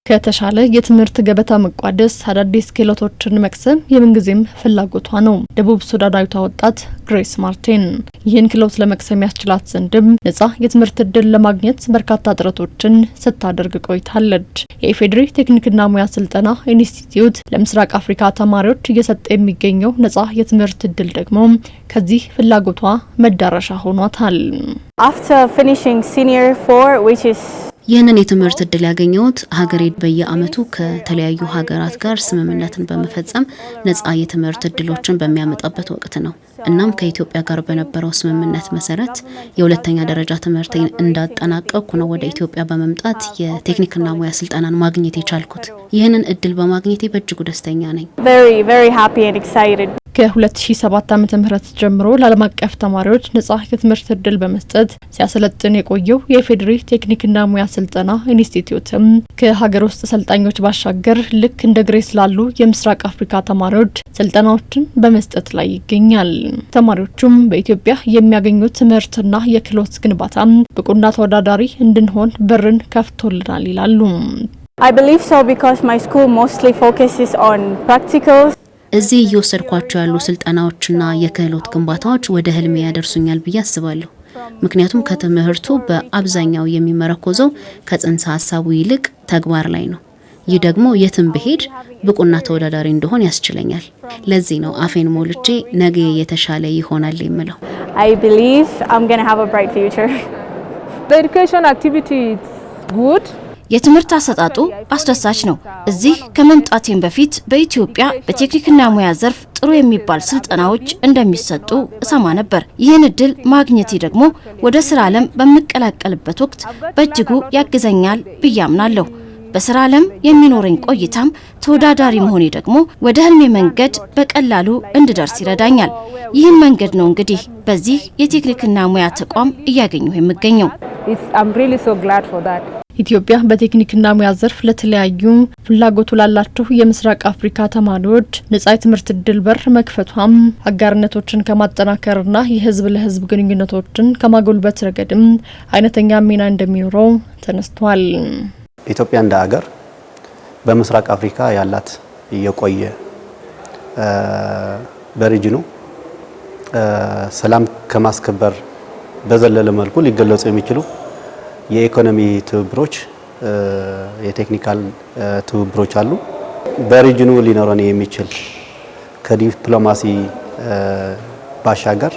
ከተሻለ የትምህርት ገበታ መቋደስ አዳዲስ ክህሎቶችን መቅሰም የምንጊዜም ፍላጎቷ ነው። ደቡብ ሱዳናዊቷ ወጣት ግሬስ ማርቲን ይህን ክህሎት ለመቅሰም ያስችላት ዘንድም ነጻ የትምህርት እድል ለማግኘት በርካታ ጥረቶችን ስታደርግ ቆይታለች። የኢፌዴሪ ቴክኒክና ሙያ ስልጠና ኢንስቲትዩት ለምስራቅ አፍሪካ ተማሪዎች እየሰጠ የሚገኘው ነጻ የትምህርት እድል ደግሞ ከዚህ ፍላጎቷ መዳረሻ ሆኗታል። After finishing senior 4 which is ይህንን የትምህርት እድል ያገኘሁት ሀገሬ በየአመቱ ከተለያዩ ሀገራት ጋር ስምምነትን በመፈጸም ነጻ የትምህርት እድሎችን በሚያመጣበት ወቅት ነው። እናም ከኢትዮጵያ ጋር በነበረው ስምምነት መሰረት የሁለተኛ ደረጃ ትምህርቴን እንዳጠናቀቅኩ ነው ወደ ኢትዮጵያ በመምጣት የቴክኒክና ሙያ ስልጠናን ማግኘት የቻልኩት። ይህንን እድል በማግኘቴ በእጅጉ ደስተኛ ነኝ። very happy and excited. ከ2007 ዓ.ም ጀምሮ ለዓለም አቀፍ ተማሪዎች ነጻ የትምህርት እድል በመስጠት ሲያሰለጥን የቆየው የኢፌዴሪ ቴክኒክና ሙያ ስልጠና ኢንስቲትዩትም ከሀገር ውስጥ ሰልጣኞች ባሻገር ልክ እንደ ግሬስ ላሉ የምስራቅ አፍሪካ ተማሪዎች ስልጠናዎችን በመስጠት ላይ ይገኛል። ተማሪዎቹም በኢትዮጵያ የሚያገኙት ትምህርትና የክህሎት ግንባታ ብቁና ተወዳዳሪ እንድንሆን በርን ከፍቶልናል ይላሉ። I believe so because my school mostly focuses on practicals. እዚህ እየወሰድኳቸው ያሉ ስልጠናዎችና የክህሎት ግንባታዎች ወደ ህልሜ ያደርሱኛል ብዬ አስባለሁ። ምክንያቱም ከትምህርቱ በአብዛኛው የሚመረኮዘው ከጽንሰ ሀሳቡ ይልቅ ተግባር ላይ ነው። ይህ ደግሞ የትም ብሄድ ብቁና ተወዳዳሪ እንደሆን ያስችለኛል። ለዚህ ነው አፌን ሞልቼ ነገ የተሻለ ይሆናል የምለው። I believe I'm going to have a bright future. The education activity is good. የትምህርት አሰጣጡ አስደሳች ነው። እዚህ ከመምጣቴም በፊት በኢትዮጵያ በቴክኒክና ሙያ ዘርፍ ጥሩ የሚባል ስልጠናዎች እንደሚሰጡ እሰማ ነበር። ይህን እድል ማግኘቴ ደግሞ ወደ ስራ ዓለም በመቀላቀልበት ወቅት በእጅጉ ያግዘኛል ብዬ አምናለሁ። በስራ ዓለም የሚኖረኝ ቆይታም ተወዳዳሪ መሆኔ ደግሞ ወደ ህልሜ መንገድ በቀላሉ እንድደርስ ይረዳኛል። ይህን መንገድ ነው እንግዲህ በዚህ የቴክኒክና ሙያ ተቋም እያገኘሁ የምገኘው። I'm really so glad for that. ኢትዮጵያ በቴክኒክና ሙያ ዘርፍ ለተለያዩ ፍላጎቱ ላላቸው የምስራቅ አፍሪካ ተማሪዎች ነጻ የትምህርት እድል በር መክፈቷም አጋርነቶችን ከማጠናከርና የህዝብ ለህዝብ ግንኙነቶችን ከማጎልበት ረገድም አይነተኛ ሚና እንደሚኖረው ተነስቷል። ኢትዮጵያ እንደ ሀገር በምስራቅ አፍሪካ ያላት የቆየ በሪጅኑ ሰላም ከማስከበር በዘለለ መልኩ ሊገለጹ የሚችሉ የኢኮኖሚ ትብብሮች የቴክኒካል ትብብሮች አሉ። በሪጅኑ ሊኖረን የሚችል ከዲፕሎማሲ ባሻገር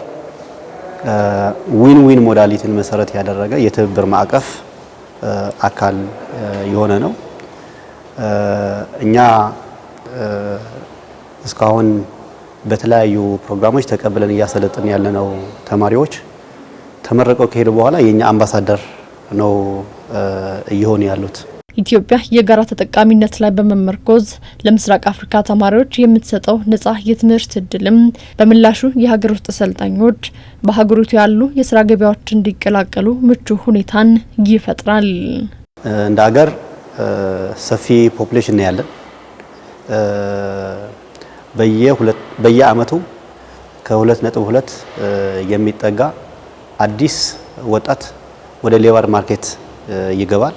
ዊን ዊን ሞዳሊቲን መሰረት ያደረገ የትብብር ማዕቀፍ አካል የሆነ ነው። እኛ እስካሁን በተለያዩ ፕሮግራሞች ተቀብለን እያሰለጥን ያለነው ተማሪዎች ተመረቀው ከሄዱ በኋላ የኛ አምባሳደር ነው እየሆኑ ያሉት። ኢትዮጵያ የጋራ ተጠቃሚነት ላይ በመመርኮዝ ለምስራቅ አፍሪካ ተማሪዎች የምትሰጠው ነጻ የትምህርት እድልም በምላሹ የሀገር ውስጥ ሰልጣኞች በሀገሪቱ ያሉ የስራ ገበያዎች እንዲቀላቀሉ ምቹ ሁኔታን ይፈጥራል። እንደ ሀገር ሰፊ ፖፑሌሽን ነው ያለን። በየአመቱ ከ2.2 የሚጠጋ አዲስ ወጣት ወደ ሌበር ማርኬት ይገባል።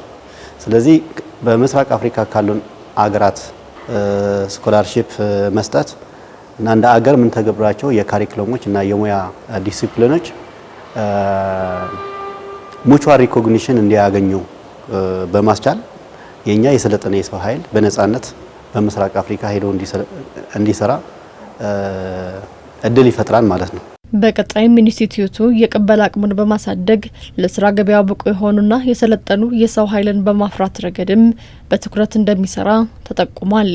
ስለዚህ በምስራቅ አፍሪካ ካሉን አገራት ስኮላርሺፕ መስጠት እና እንደ አገር ምን ተገብራቸው የካሪኩለሞች እና የሙያ ዲሲፕሊኖች ሙቹዋል ሪኮግኒሽን እንዲያገኙ በማስቻል የኛ የሰለጠነ የሰው ኃይል በነጻነት በምስራቅ አፍሪካ ሄዶ እንዲሰራ እድል ይፈጥራል ማለት ነው። በቀጣይም ኢንስቲትዩቱ የቅበላ አቅሙን በማሳደግ ለስራ ገበያ ብቁ የሆኑና የሰለጠኑ የሰው ኃይልን በማፍራት ረገድም በትኩረት እንደሚሰራ ተጠቁሟል።